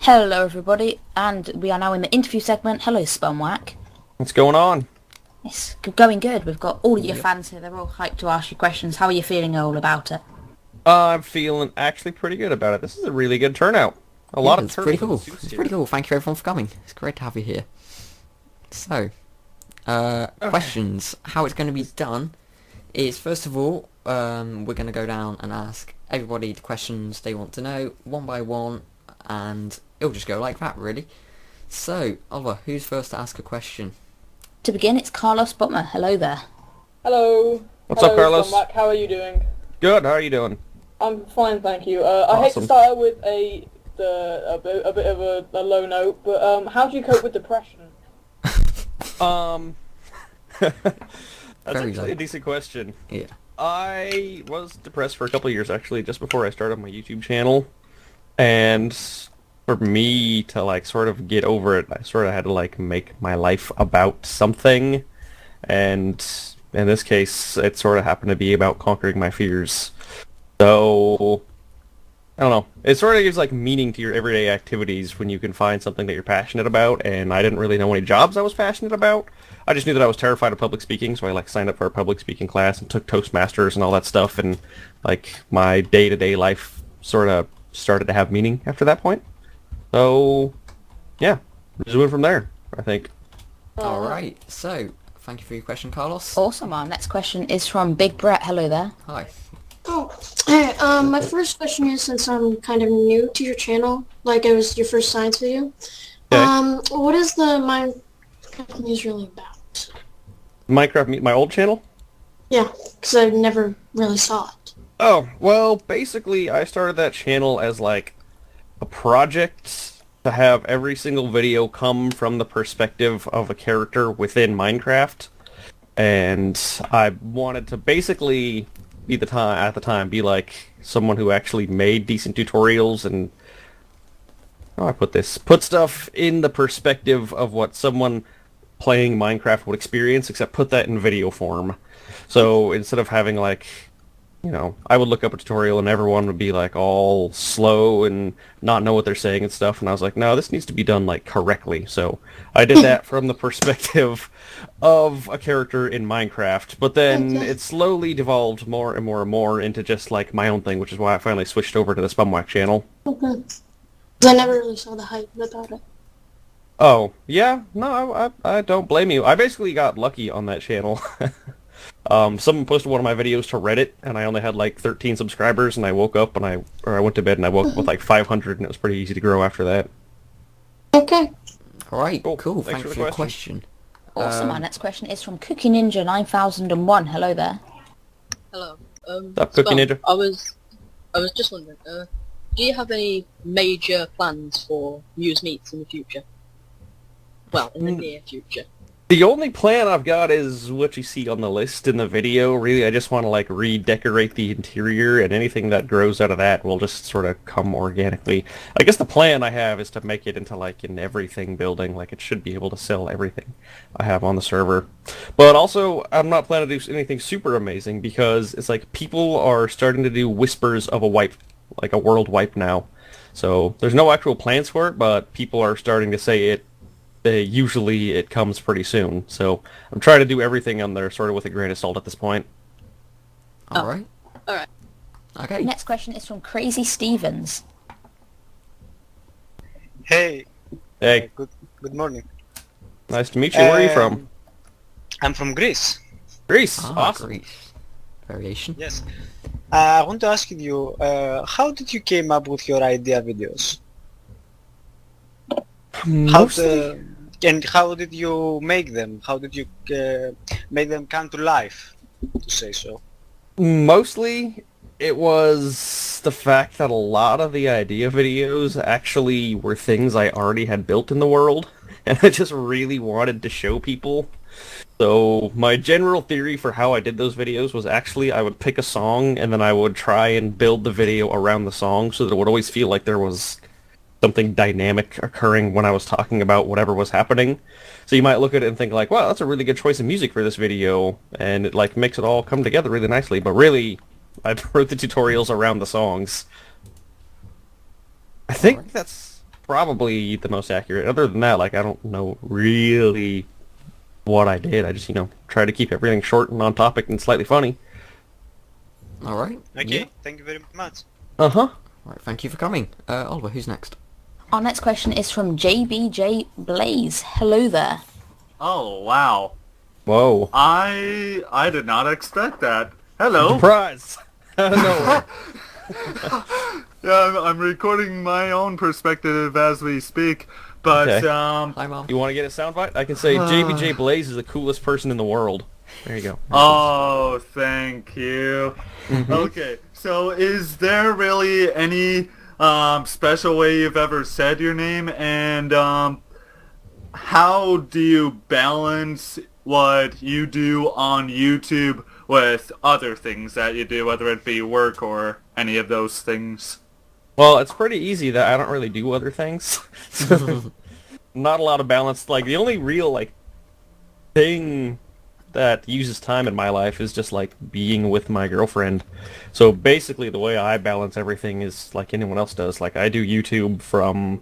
Hello everybody, and we are now in the interview segment. Hello Spumwack. What's going on? It's going good. We've got all your Yep. fans here. They're all hyped to ask you questions. How are you feeling all about it? I'm feeling actually pretty good about it. This is a really good turnout. A lot of It's pretty turtles cool. in suits It's here. pretty cool. Thank you everyone for coming. It's great to have you here. So, questions. How it's going to be done is, first of all, we're going to go down and ask everybody the questions they want to know, one by one, and it'll just go like that, really. So, Oliver, who's first to ask a question? To begin, it's Carlos Butmer. Hello there. Hello. What's up, Carlos? Spumwack. How are you doing? Good, how are you doing? I'm fine, thank you. I hate to Awesome. start out with a bit of a low note, but how do you cope with depression? That's Very actually low. a decent question. Yeah. I was depressed for a couple of years, actually, just before I started my YouTube channel. And for me to, like, sort of get over it, I sort of had to, like, make my life about something. And in this case, it sort of happened to be about conquering my fears. So, I don't know. It sort of gives, like, meaning to your everyday activities when you can find something that you're passionate about, and I didn't really know any jobs I was passionate about. I just knew that I was terrified of public speaking, so I, like, signed up for a public speaking class and took Toastmasters and all that stuff, and, like, my day-to-day life sort of started to have meaning after that point. So, yeah, just went from there, I think. Alright, so, thank you for your question, Carlos. Awesome. Our next question is from Big Brett. Hello there. Hi. Oh, hey, my first question is, since I'm kind of new to your channel, like it was your first science video, Okay. what is the Minecraft news really about? Minecraft, my old channel? Yeah, because I never really saw it. Oh, well, basically, I started that channel as, like, a project to have every single video come from the perspective of a character within Minecraft. And I wanted to basically be at the time, be like someone who actually made decent tutorials and, how do I put this? Put stuff in the perspective of what someone playing Minecraft would experience, except put that in video form. So instead of having, like, you know, I would look up a tutorial and everyone would be like all slow and not know what they're saying and stuff, and I was like, no, this needs to be done like correctly. So I did that from the perspective of a character in Minecraft, but then Okay. it slowly devolved more and more and more into just like my own thing, which is why I finally switched over to the Spumwack channel. Okay. 'Cause I never really saw the hype about it. Oh, yeah, no, I don't blame you. I basically got lucky on that channel. Someone posted one of my videos to Reddit, and I only had like 13 subscribers, and I woke up and I went to bed and I woke up with like 500, and it was pretty easy to grow after that. Okay. Alright, Cool. cool. Thanks Thanks for for the your question. Awesome. Our next question is from Cookie Ninja 9001. Hello there. Hello. What's up, Cookie Ninja? I was just wondering, do you have any major plans for Muse Meets in the future? Well, in the near future. The only plan I've got is what you see on the list in the video. Really, I just want to like redecorate the interior, and anything that grows out of that will just sort of come organically. I guess the plan I have is to make it into like an everything building. Like it should be able to sell everything I have on the server. But also, I'm not planning to do anything super amazing because it's like people are starting to do whispers of a wipe, like a world wipe now. So there's no actual plans for it, but people are starting to say it. Usually it comes pretty soon, so I'm trying to do everything on there sort of with a grain of salt at this point. Alright. Alright. Okay. Next question is from Crazy Stevens. Hey, Hey, good morning. nice to meet you. Where are you from? I'm from Greece. Greece. Ah, Awesome. Greece. Variation. Yes. I want to ask you, how did you came up with your idea videos? Mostly, And how did you make them? How did you make them come to life, to say so? mostly it was the fact that a lot of the idea videos actually were things I already had built in the world, and I just really wanted to show people. So my general theory for how I did those videos was actually I would pick a song and then I would try and build the video around the song so that it would always feel like there was something dynamic occurring when I was talking about whatever was happening. So you might look at it and think like, wow, that's a really good choice of music for this video, and it like makes it all come together really nicely, but really I wrote the tutorials around the songs. I think that's probably the most accurate. Other than that, like, I don't know really what I did. I just, try to keep everything short and on topic and slightly funny. Alright. Okay, Yeah. thank you very much. Uh-huh. Right, thank you for coming. Oliver, who's next? Our next question is from JBJ Blaze. Hello there. Oh, wow. Whoa. I did not expect that. Hello. Surprise! Out of nowhere. Yeah, I'm recording my own perspective as we speak, but, Okay. Hi, Mom. You want to get a soundbite? I can say JBJ Blaze is the coolest person in the world. There you go. oh, thank you. Okay, so is there really any special way you've ever said your name, and how do you balance what you do on YouTube with other things that you do, whether it be work or any of those things? Well, it's pretty easy that I don't really do other things. So, not a lot of balance. Like, the only real, like, thing that uses time in my life is just, like, being with my girlfriend. So basically the way I balance everything is like anyone else does. Like, I do YouTube from,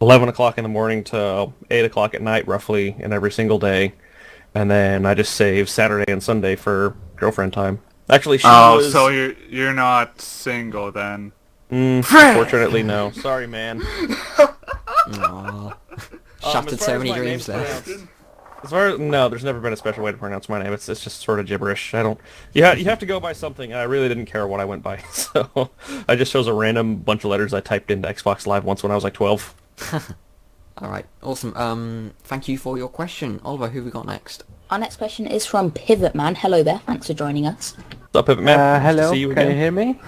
11 o'clock in the morning to 8 o'clock at night, roughly, in every single day. And then I just save Saturday and Sunday for girlfriend time. Actually, she was... so you're not single then? Unfortunately, no. Sorry, man. Aww. Shattered as far so as many my dreams name's there. pronounced- no, there's never been a special way to pronounce my name. It's just sort of gibberish. I don't... You have to go by something, and I really didn't care what I went by. So I just chose a random bunch of letters I typed into Xbox Live once when I was like 12. Alright, awesome. Thank you for your question. Oliver, who we got next? Our next question is from Pivot Man. Hello there. Thanks for joining us. What's up, Pivot Man? Nice to Hello, see you can you again. hear me?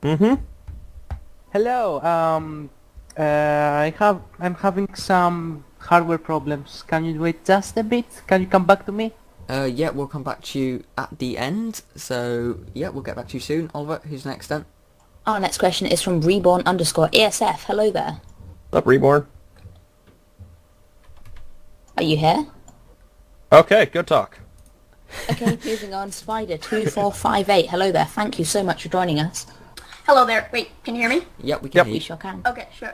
Mm-hmm. Hello, I'm having some hardware problems. Can you wait just a bit? Can you come back to me? Yeah, we'll come back to you at the end. So, yeah, we'll get back to you soon. Oliver, who's next then? Our next question is from Reborn_ESF. Hello there. What's up, Reborn? Are you here? Okay, good talk. Okay, moving on. Spider2458. Hello there. Thank you so much for joining us. Hello there. Wait, can you hear me? Yep, we can hear We you. sure can. Okay, sure.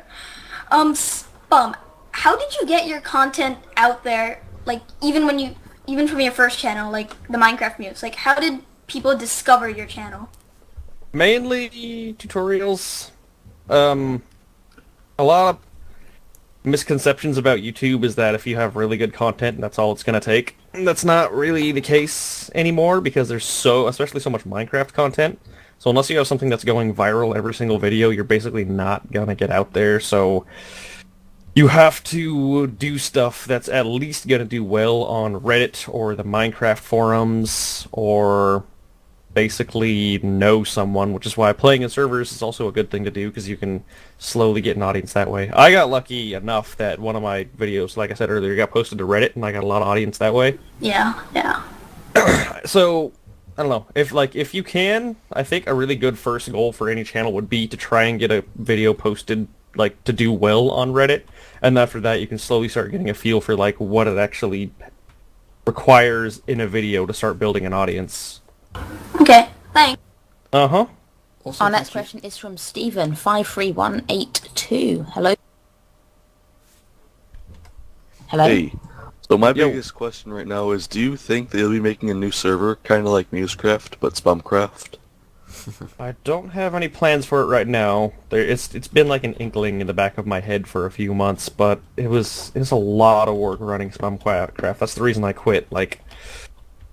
Spum, how did you get your content out there? Like, even from your first channel, like the Minecraft Muse, like how did people discover your channel? Mainly tutorials. A lot of misconceptions about YouTube is that if you have really good content, that's all it's going to take. That's not really the case anymore because there's especially so much Minecraft content. So unless you have something that's going viral every single video, you're basically not going to get out there. So you have to do stuff that's at least going to do well on Reddit or the Minecraft forums or basically know someone, which is why playing in servers is also a good thing to do because you can slowly get an audience that way. I got lucky enough that one of my videos, like I said earlier, got posted to Reddit and I got a lot of audience that way. Yeah. So, I don't know, if you can, I think a really good first goal for any channel would be to try and get a video posted, like, to do well on Reddit, and after that you can slowly start getting a feel for, like, what it actually requires in a video to start building an audience. Okay, thanks. Uh-huh. Also, Our next thank you. question is from Steven53182. Hello. Hello. Hey, so my Yo. biggest question right now is, do you think they'll be making a new server, kind of like Musecraft, but Spumcraft? I don't have any plans for it right now. It's been like an inkling in the back of my head for a few months, but it's a lot of work running Spumcraft. That's the reason I quit. Like,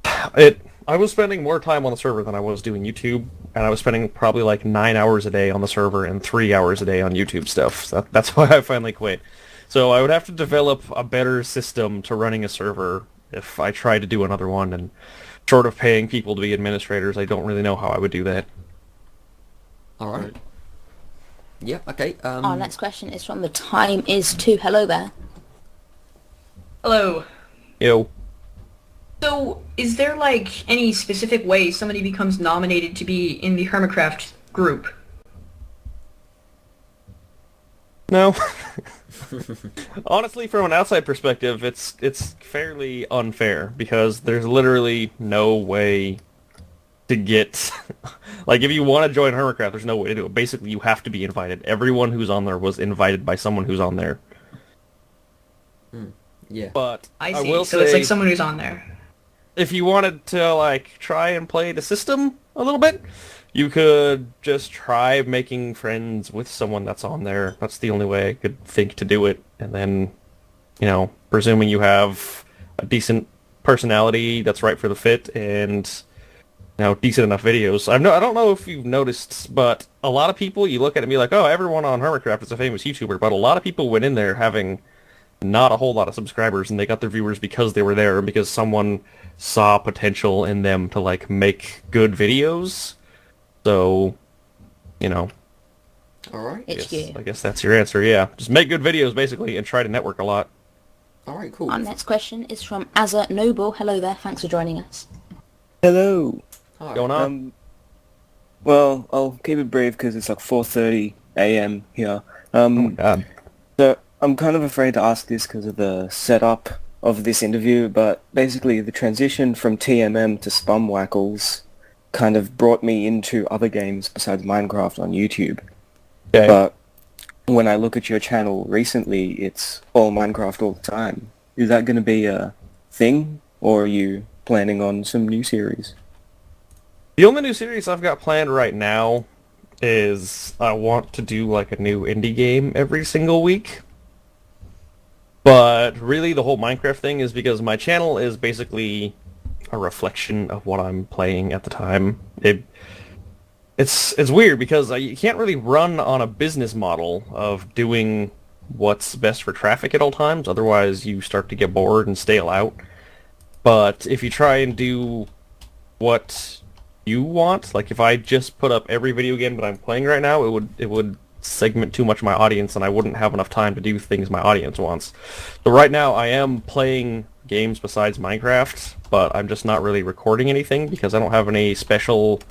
I was spending more time on the server than I was doing YouTube, and I was spending probably like 9 hours a day on the server and 3 hours a day on YouTube stuff. So that's why I finally quit. So I would have to develop a better system to running a server if I tried to do another one, and short of paying people to be administrators, I don't really know how I would do that. Alright. Yep, okay. Our next question is from The Time Is 2. Hello there. Hello. Yo. So, is there, like, any specific way somebody becomes nominated to be in the Hermitcraft group? No. Honestly, from an outside perspective, it's fairly unfair because there's literally no way to get... like, if you want to join Hermitcraft, there's no way to do it. Basically, you have to be invited. Everyone who's on there was invited by someone who's on there. Yeah. But I I see. will So say, it's like someone who's on there. if you wanted to, like, try and play the system a little bit, you could just try making friends with someone that's on there. That's the only way I could think to do it. And then, you know, presuming you have a decent personality that's right for the fit and, you know, decent enough videos. I don't know if you've noticed, but a lot of people, you look at it and be like, oh, everyone on Hermitcraft is a famous YouTuber, but a lot of people went in there having not a whole lot of subscribers, and they got their viewers because they were there and because someone saw potential in them to, like, make good videos. So, you know. Alright. I guess that's your answer, yeah. Just make good videos, basically, and try to network a lot. Alright, cool. Our next question is from Azza Noble. Hello there, thanks for joining us. Hello. Hi. Going on? Well, I'll keep it brief because it's like 4:30 a.m. here. Oh my god. So I'm kind of afraid to ask this because of the setup of this interview, but basically the transition from TMM to Spumwackles kind of brought me into other games besides Minecraft on YouTube. Okay. But when I look at your channel recently, it's all Minecraft all the time. Is that going to be a thing, or are you planning on some new series? The only new series I've got planned right now is I want to do, like, a new indie game every single week. But really the whole Minecraft thing is because my channel is basically a reflection of what I'm playing at the time. It's weird because you can't really run on a business model of doing what's best for traffic at all times. Otherwise, you start to get bored and stale out. But if you try and do what you want, like if I just put up every video game that I'm playing right now, it would segment too much of my audience, and I wouldn't have enough time to do things my audience wants. So right now, I am playing games besides Minecraft, but I'm just not really recording anything because I don't have any special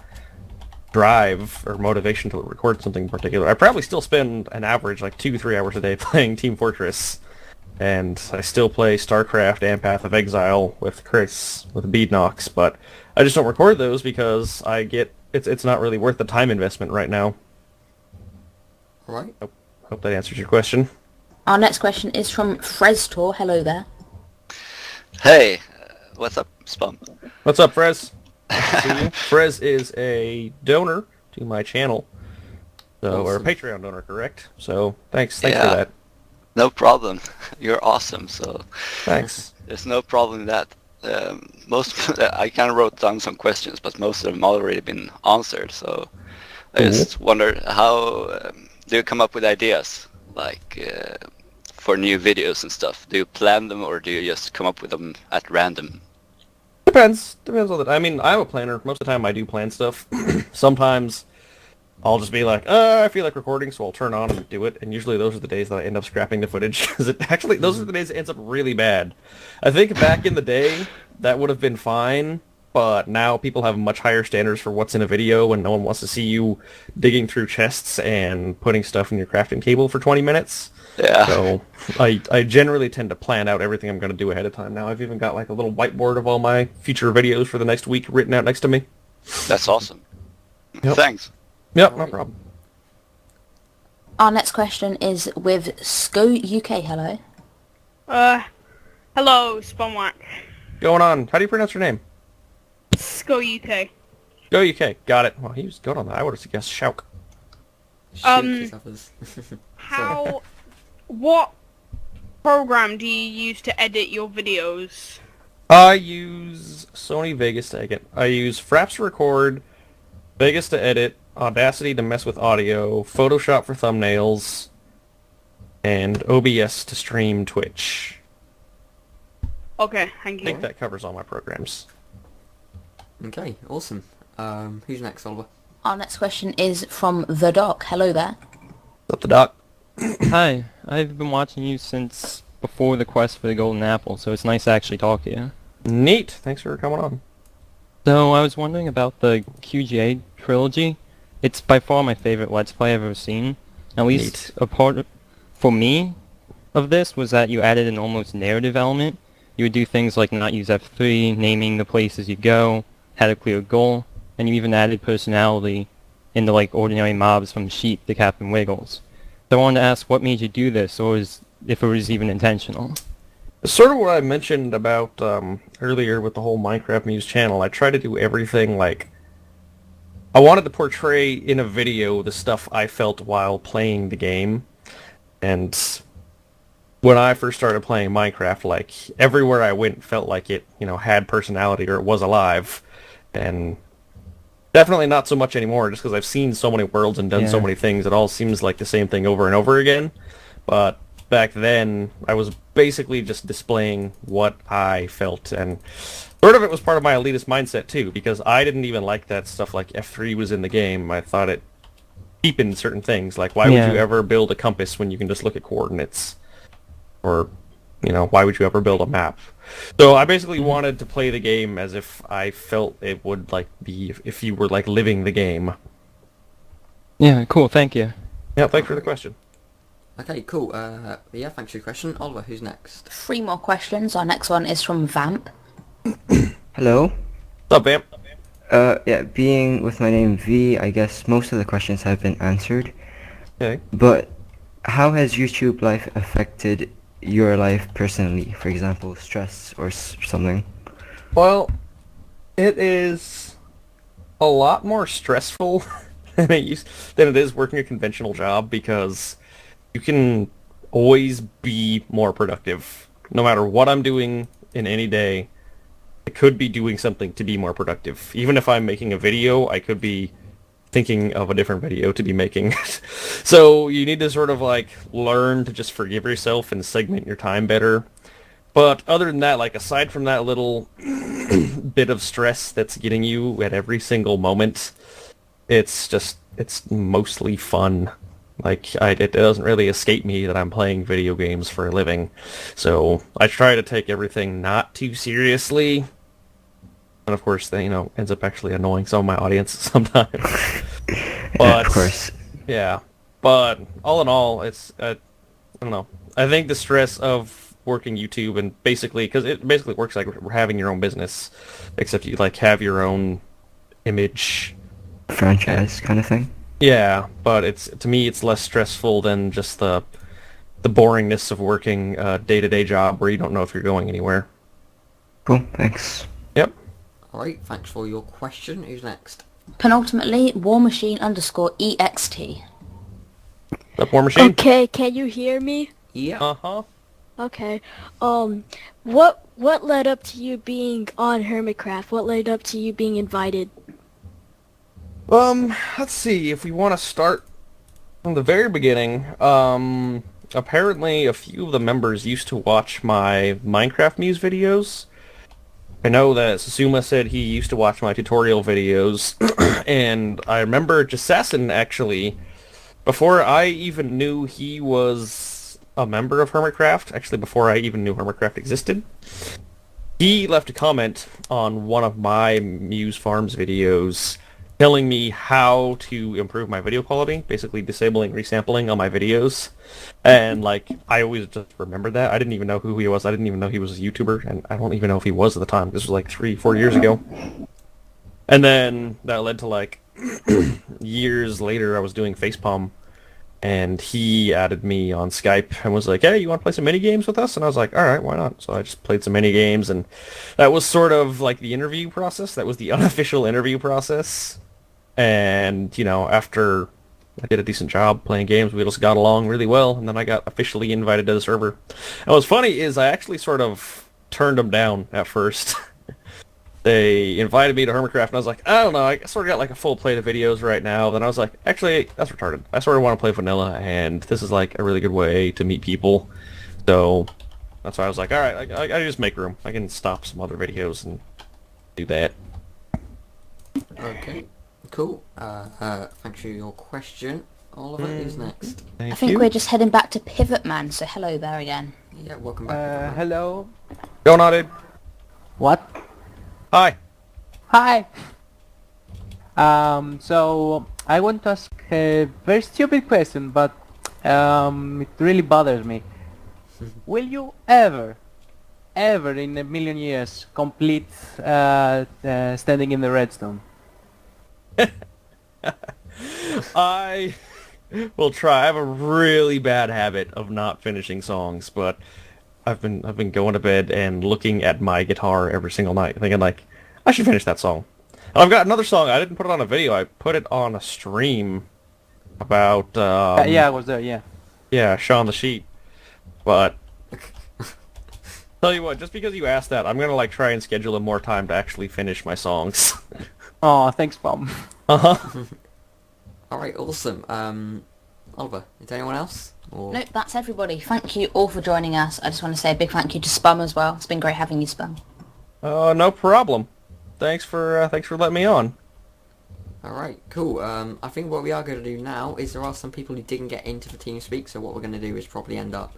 drive or motivation to record something in particular. I probably still spend an average like 2-3 hours a day playing Team Fortress, and I still play StarCraft and Path of Exile with Chris with Beadnox, but I just don't record those because it's not really worth the time investment right now. Right. Hope that answers your question. Our next question is from Freztor. Hello there. Hey, what's up, Spum? What's up, Frez? Nice to see you. Frez is a donor to my channel, so or a Patreon donor, correct? So thanks for that. No problem. You're awesome. So thanks. There's no problem in that. I kind of wrote down some questions, but most of them already been answered. So I just wonder how do you come up with ideas like for new videos and stuff? Do you plan them or do you just come up with them at random? Depends on the... I mean, I'm a planner. Most of the time I do plan stuff. Sometimes I'll just be like, I feel like recording, so I'll turn on and do it. And usually those are the days that I end up scrapping the footage. Because those are the days it ends up really bad. I think back in the day, that would have been fine. But now people have much higher standards for what's in a video, and no one wants to see you digging through chests and putting stuff in your crafting table for 20 minutes. Yeah. So I generally tend to plan out everything I'm going to do ahead of time now. I've even got like a little whiteboard of all my future videos for the next week written out next to me. That's awesome. Yep. Thanks. Yep, no problem. Our next question is with Sco UK. Hello. Hello, Spumwack. Going on. How do you pronounce your name? Sco UK. Go UK. Got it. Well, he was good on that. I would have suggested Shauk. What program do you use to edit your videos? I use Sony Vegas to edit. I use Fraps to record, Vegas to edit, Audacity to mess with audio, Photoshop for thumbnails, and OBS to stream Twitch. Okay, thank you. I think that covers all my programs. Okay, awesome. Who's next, Oliver? Our next question is from The Doc. Hello there. What's up, The Doc? Hi, I've been watching you since before the quest for the Golden Apple, so it's nice to actually talk to you. Neat. Thanks for coming on. So, I was wondering about the QGA Trilogy. It's by far my favorite Let's Play I've ever seen. At least a part for me of this was that you added an almost narrative element. You would do things like not use F3, naming the places you go, had a clear goal, and you even added personality into like ordinary mobs from Sheep to Captain Wiggles. So I wanted to ask what made you do this, or if it was even intentional. Sort of what I mentioned about earlier with the whole Minecraft Muse channel. I try to do everything like... I wanted to portray in a video the stuff I felt while playing the game. And when I first started playing Minecraft, like, everywhere I went felt like it, had personality or it was alive. And definitely not so much anymore, just because I've seen so many worlds and done so many things. It all seems like the same thing over and over again. But back then, I was basically just displaying what I felt, and sort of it was part of my elitist mindset too, because I didn't even like that stuff like F3 was in the game. I thought it deepened certain things, like why would you ever build a compass when you can just look at coordinates? Or, why would you ever build a map? So I basically wanted to play the game as if I felt it would like be if you were like living the game. Yeah, cool, thank you. Yeah, thanks for the question. Okay, cool. Yeah, thanks for your question. Oliver, who's next? 3 more questions. Our next one is from Vamp. Hello? What's up, Vamp? Yeah, being with my name V, I guess most of the questions have been answered. Okay. But how has YouTube life affected your life personally? For example, stress or something? Well, it is a lot more stressful than it is working a conventional job, because you can always be more productive. No matter what I'm doing in any day, I could be doing something to be more productive. Even if I'm making a video, I could be thinking of a different video to be making. So you need to sort of like learn to just forgive yourself and segment your time better. But other than that, like aside from that little bit of stress that's getting you at every single moment, it's mostly fun. Like, it doesn't really escape me that I'm playing video games for a living. So I try to take everything not too seriously. And of course, that, ends up actually annoying some of my audience sometimes. But, yeah, of course. Yeah. But all in all, it's, I don't know. I think the stress of working YouTube and basically, because it basically works like having your own business, except you like have your own image. Franchise kind of thing? Yeah, but to me it's less stressful than just the boringness of working a day-to-day job where you don't know if you're going anywhere. Cool, thanks. Yep. Alright, thanks for your question. Who's next? Penultimately, WarMachine_EXT. That War Machine? Okay, can you hear me? Yeah. Uh-huh. Okay. What led up to you being on Hermitcraft? What led up to you being invited? Let's see, if we want to start from the very beginning, apparently a few of the members used to watch my Minecraft Muse videos. I know that Susuma said he used to watch my tutorial videos, and I remember Jassassin actually, before I even knew he was a member of Hermitcraft, actually before I even knew Hermitcraft existed, he left a comment on one of my Muse Farms videos telling me how to improve my video quality, basically disabling resampling on my videos. And like, I always just remembered that. I didn't even know who he was. I didn't even know he was a YouTuber, and I don't even know if he was at the time. This was like 3-4 years ago. And then that led to like years later I was doing Facepalm, and he added me on Skype and was like, hey, you want to play some mini games with us? And I was like, alright, why not? So I just played some mini games, and that was sort of like the interview process. That was the unofficial interview process. And, after I did a decent job playing games, we just got along really well, and then I got officially invited to the server. And what's funny is I actually sort of turned them down at first. They invited me to Hermitcraft, and I was like, I don't know, I sort of got like a full plate of videos right now. Then I was like, actually, that's retarded. I sort of want to play vanilla, and this is like a really good way to meet people. So that's why I was like, alright, I just make room. I can stop some other videos and do that. Okay. Cool. Thanks for your question. Oliver is next. I think we're just heading back to Pivot Man, so hello there again. Yeah, welcome back. Hello. Going on, dude? What? Hi. Hi. So I want to ask a very stupid question, but it really bothers me. Will you ever in a million years complete standing in the redstone? I will try. I have a really bad habit of not finishing songs, but I've been going to bed and looking at my guitar every single night, thinking like, I should finish that song. And I've got another song. I didn't put it on a video. I put it on a stream about yeah, I was there. Yeah. yeah, Shaun the Sheep. But tell you what, just because you asked that, I'm gonna like try and schedule in more time to actually finish my songs. Oh, thanks, Mom. Uh-huh. Alright, awesome. Oliver, is there anyone else? Or... Nope, that's everybody. Thank you all for joining us. I just want to say a big thank you to Spum as well. It's been great having you, Spum. No problem. Thanks for letting me on. Alright, cool. I think what we are going to do now is there are some people who didn't get into the TeamSpeak, so what we're going to do is probably end up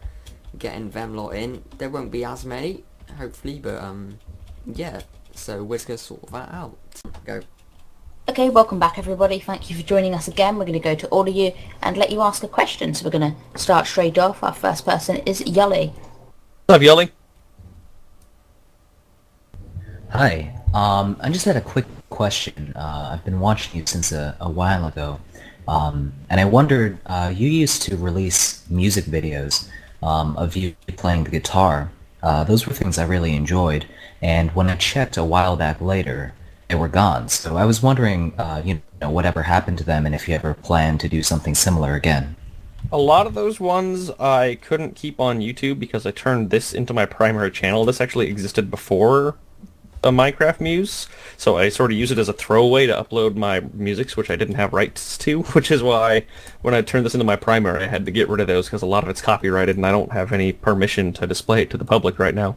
getting them lot in. There won't be as many, hopefully, but yeah, so we're just going to sort that out. Go. Okay, welcome back everybody. Thank you for joining us again. We're going to go to all of you and let you ask a question. So we're going to start straight off. Our first person is Yully. What's up, Yully? Hi. I just had a quick question. I've been watching you since a while ago, and I wondered, you used to release music videos of you playing the guitar. Those were things I really enjoyed, and when I checked a while back later, they were gone. So I was wondering, whatever happened to them, and if you ever plan to do something similar again. A lot of those ones I couldn't keep on YouTube because I turned this into my primary channel. This actually existed before Minecraft Muse, so I sort of use it as a throwaway to upload my musics, which I didn't have rights to, which is why when I turned this into my primary I had to get rid of those because a lot of it's copyrighted and I don't have any permission to display it to the public right now.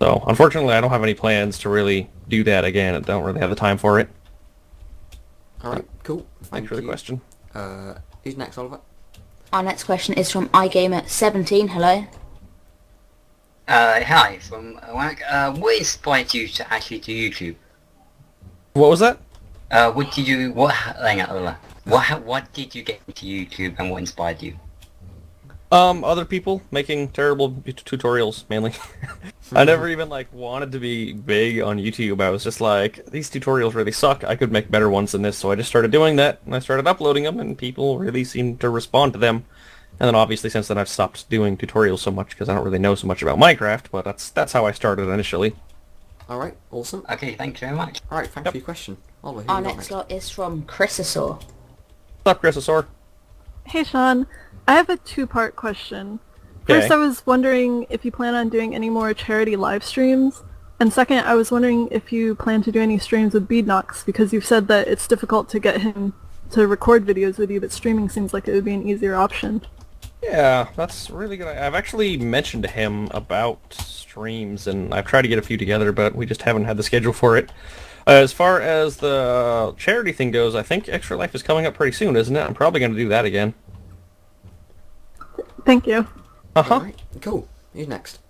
So unfortunately I don't have any plans to really do that again. I don't really have the time for it. Alright, cool. Thanks for the question. Who's next, Oliver? Our next question is from iGamer17. Hello. Hi, from Wack. What inspired you to actually do YouTube? What was that? What did you get into YouTube and what inspired you? Other people making terrible tutorials, mainly. I never even, wanted to be big on YouTube. I was just like, these tutorials really suck. I could make better ones than this, so I just started doing that, and I started uploading them, and people really seemed to respond to them. And then obviously since then I've stopped doing tutorials so much because I don't really know so much about Minecraft, but that's how I started initially. Alright, awesome. Okay, thank you very much. Alright, thanks for your question. Oliver, who Our you got next lot is from Chrysosaur. What's up, Chrysosaur? Hey Sean, I have a two-part question. First, Okay. I was wondering if you plan on doing any more charity live streams, and second, I was wondering if you plan to do any streams with Beadnox, because you've said that it's difficult to get him to record videos with you, but streaming seems like it would be an easier option. Yeah, that's really good. I've actually mentioned to him about streams, and I've tried to get a few together, but we just haven't had the schedule for it. As far as the charity thing goes, I think Extra Life is coming up pretty soon, isn't it? I'm probably going to do that again. Thank you. Uh-huh. Alright, cool. Who's next?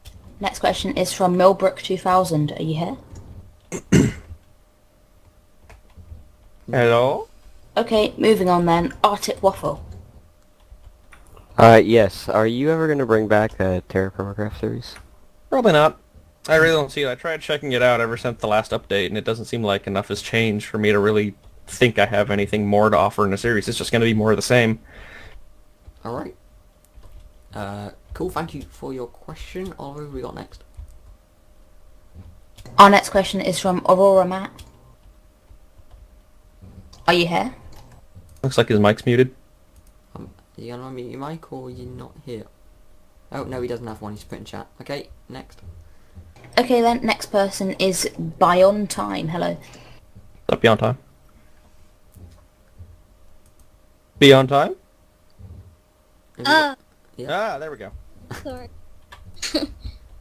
Next question is from Millbrook2000. Are you here? Hello? Okay, moving on then. Arctic Waffle. Yes. Are you ever going to bring back a Terra Permacraft series? Probably not. I really don't see it. I tried checking it out ever since the last update, and it doesn't seem like enough has changed for me to really think I have anything more to offer in a series. It's just going to be more of the same. Alright. Cool, thank you for your question. Oliver, who we got next? Our next question is from Aurora Matt. Are you here? Looks like his mic's muted. Are you gonna unmute your mic or are you not here? Oh, no, he doesn't have one. He's put in chat. Okay, next. Okay then, next person is Beyond Time. Hello. What's up, Beyond Time? Beyond Time? Ah, there we go. Sorry.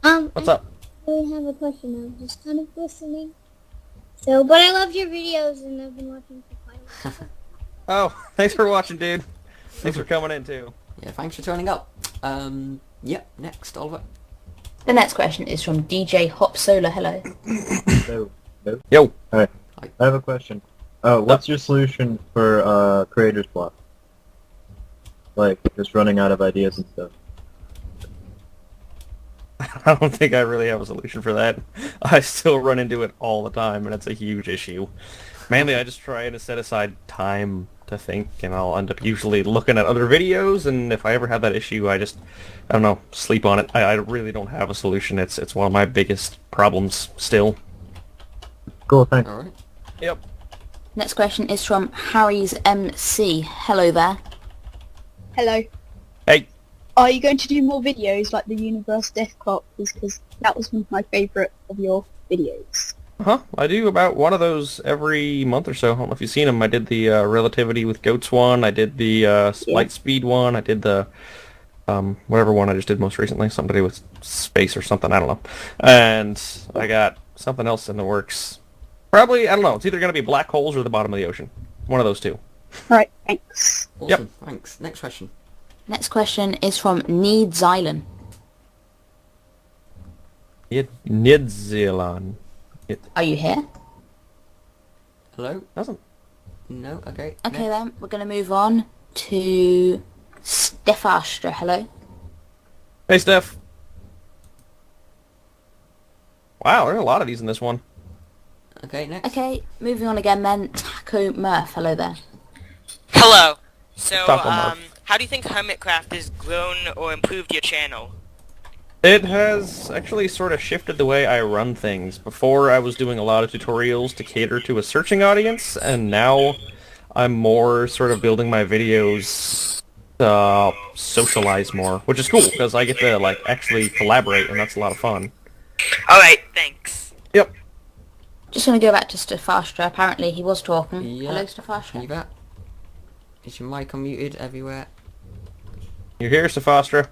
What's up? I really have a question. I'm just kind of listening. So, but I loved your videos and I've been watching for quite a while. Oh, thanks for watching, dude. Thanks for coming in, too. Yeah, thanks for turning up. Yep, next, Oliver. The next question is from DJ Hop Solar. Hello. Hello. Yo. Hi. I have a question. What's your solution for creator's block? Like, just running out of ideas and stuff. I don't think I really have a solution for that. I still run into it all the time, and it's a huge issue. Mainly, I just try to set aside time to think, and I'll end up usually looking at other videos, and if I ever have that issue, I don't know, sleep on it. I really don't have a solution. It's one of my biggest problems still. Cool, thanks. Alright. Yep. Next question is from Harry's MC. Hello there. Hello. Hey. Are you going to do more videos like the Universe Death Clock? Because that was one of my favourite of your videos. I do about one of those every month or so. I don't know if you've seen them. I did the Relativity with Goats one. I did the Light Speed one. I did the whatever one I just did most recently. Something to do with space or something. I don't know. And I got something else in the works. Probably, I don't know. It's either going to be black holes or the bottom of the ocean. One of those two. Right, thanks. Awesome, Yep. Thanks. Next question. Next question is from Needzylan. Nidzealan. Are you here? Hello? Doesn't. No? Okay. Okay then, we're going to move on to Stefastra. Hello. Hey, Steph. Wow, there are a lot of these in this one. Okay, next. Okay, moving on again then. Taco Murph. Hello there. Hello. So, Taco Murph. how do you think Hermitcraft has grown or improved your channel? It has actually sort of shifted the way I run things. Before, I was doing a lot of tutorials to cater to a searching audience, and now I'm more sort of building my videos to socialize more, which is cool, because I get to, like, actually collaborate, and that's a lot of fun. Alright, thanks. Yep. Just going to go back to Stefastra. Apparently he was talking. Yeah. Hello, Stefastra. You back? Is your mic unmuted everywhere? You here, Stefastra?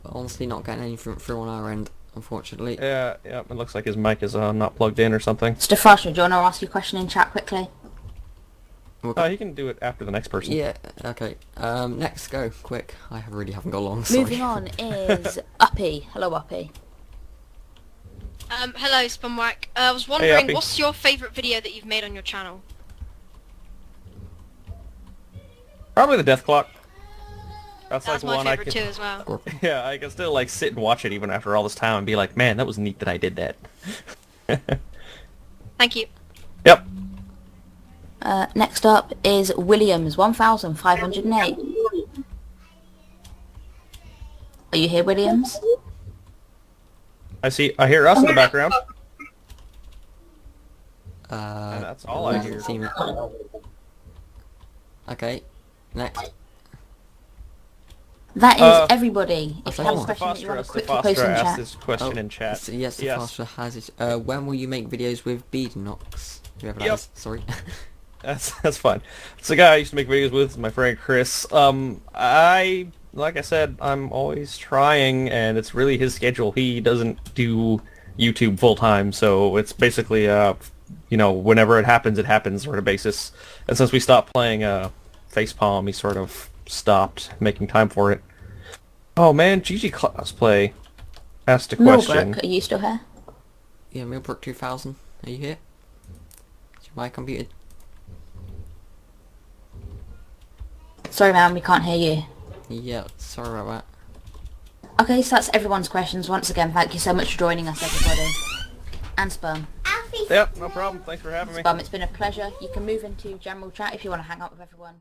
Honestly, not getting anything through on our end, unfortunately. Yeah, it looks like his mic is not plugged in or something. Stefastra, do you want to ask your question in chat quickly? He can do it after the next person. Yeah, okay. Next, go, quick. I really haven't got long, sorry. Moving on is Uppy. Hello, Uppy. Hello, Spumwack. I was wondering, Uppy. what's your favourite video that you've made on your channel? Probably the Death Clock. That's That's like my one I favourite can. too as well. Yeah, I can still like sit and watch it even after all this time and be like, man, that was neat that I did that. Thank you. Yep. Next up is Williams, 1508. Are you here, Williams? I hear us in the background. And that's all I hear. Okay, next. That is everybody. If you have a Oh, question that you want to quickly Stefastra post in asked chat. this question in chat. So yes, Stefastra has it. When will you make videos with Beadnox? Whoever that Yep. is, sorry. That's fine. It's a guy I used to make videos with, my friend Chris. Like I said, I'm always trying, and it's really his schedule. He doesn't do YouTube full time, so it's basically whenever it happens sort of basis. And since we stopped playing Facepalm, he sort of stopped making time for it. Oh man, GG Cosplay asked a question. Millbrook, are you still here? Yeah, Millbrook 2000. Are you here? Is your mic unmuted? Sorry, man, we can't hear you. Yeah, sorry about that. Okay, so that's everyone's questions. Once again, thank you so much for joining us, everybody. And Spum. Yep, no problem. Thanks for having me. Spum, it's been a pleasure. You can move into general chat if you want to hang out with everyone.